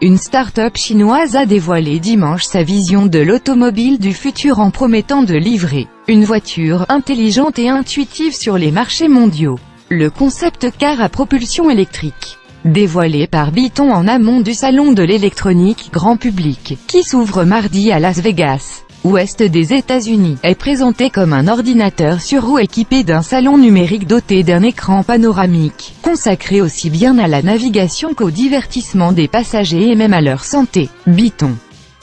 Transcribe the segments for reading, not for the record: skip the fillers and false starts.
Une start-up chinoise a dévoilé dimanche sa vision de l'automobile du futur en promettant de livrer une voiture intelligente et intuitive sur les marchés mondiaux. Le concept car à propulsion électrique, dévoilé par Byton en amont du salon de l'électronique grand public, qui s'ouvre mardi à Las Vegas, ouest des États-Unis, est présenté comme un ordinateur sur roue équipé d'un salon numérique doté d'un écran panoramique, consacré aussi bien à la navigation qu'au divertissement des passagers et même à leur santé. Byton,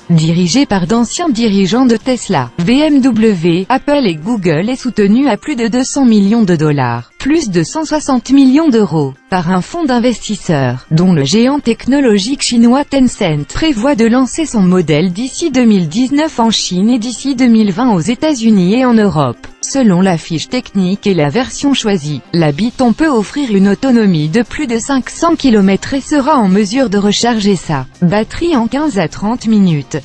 dirigé par d'anciens dirigeants de Tesla, BMW, Apple et Google, est soutenu à plus de 200 millions de dollars, plus de 160 millions d'euros, par un fonds d'investisseurs, dont le géant technologique chinois Tencent prévoit de lancer son modèle d'ici 2019 en Chine et d'ici 2020 aux États-Unis et en Europe. Selon la fiche technique et la version choisie, la Byton peut offrir une autonomie de plus de 500 km et sera en mesure de recharger sa batterie en 15 à 30 minutes.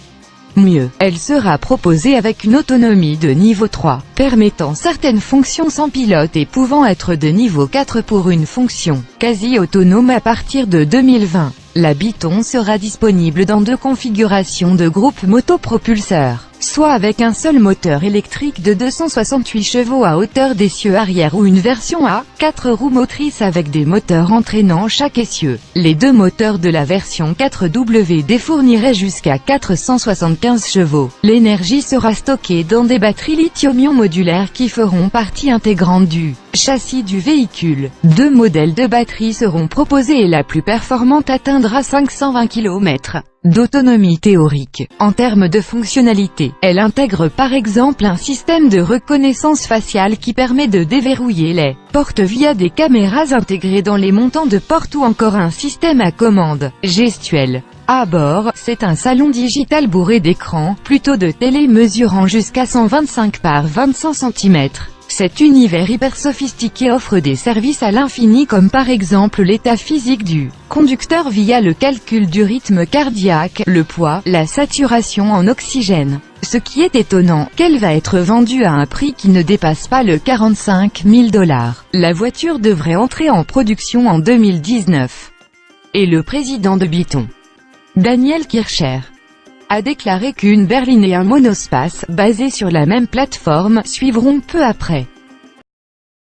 Mieux, elle sera proposée avec une autonomie de niveau 3, permettant certaines fonctions sans pilote et pouvant être de niveau 4 pour une fonction quasi autonome à partir de 2020. La Byton sera disponible dans 2 configurations de groupe motopropulseur, soit avec un seul moteur électrique de 268 chevaux à hauteur d'essieu arrière ou une version à 4 roues motrices avec des moteurs entraînant chaque essieu. Les 2 moteurs de la version 4WD fourniraient jusqu'à 475 chevaux. L'énergie sera stockée dans des batteries lithium-ion modulaires qui feront partie intégrante du châssis du véhicule. 2 modèles de batteries seront proposés et la plus performante atteindra 520 km d'autonomie théorique. En termes de fonctionnalité, elle intègre par exemple un système de reconnaissance faciale qui permet de déverrouiller les portes via des caméras intégrées dans les montants de porte ou encore un système à commande gestuelle. À bord, c'est un salon digital bourré d'écrans, plutôt de télé mesurant jusqu'à 125 par 25 cm. Cet univers hyper sophistiqué offre des services à l'infini comme par exemple l'état physique du conducteur via le calcul du rythme cardiaque, le poids, la saturation en oxygène. Ce qui est étonnant, qu'elle va être vendue à un prix qui ne dépasse pas le 45 000 $. La voiture devrait entrer en production en 2019. Et le président de Byton, Daniel Kircher, a déclaré qu'une berline et un monospace, basés sur la même plateforme, suivront peu après.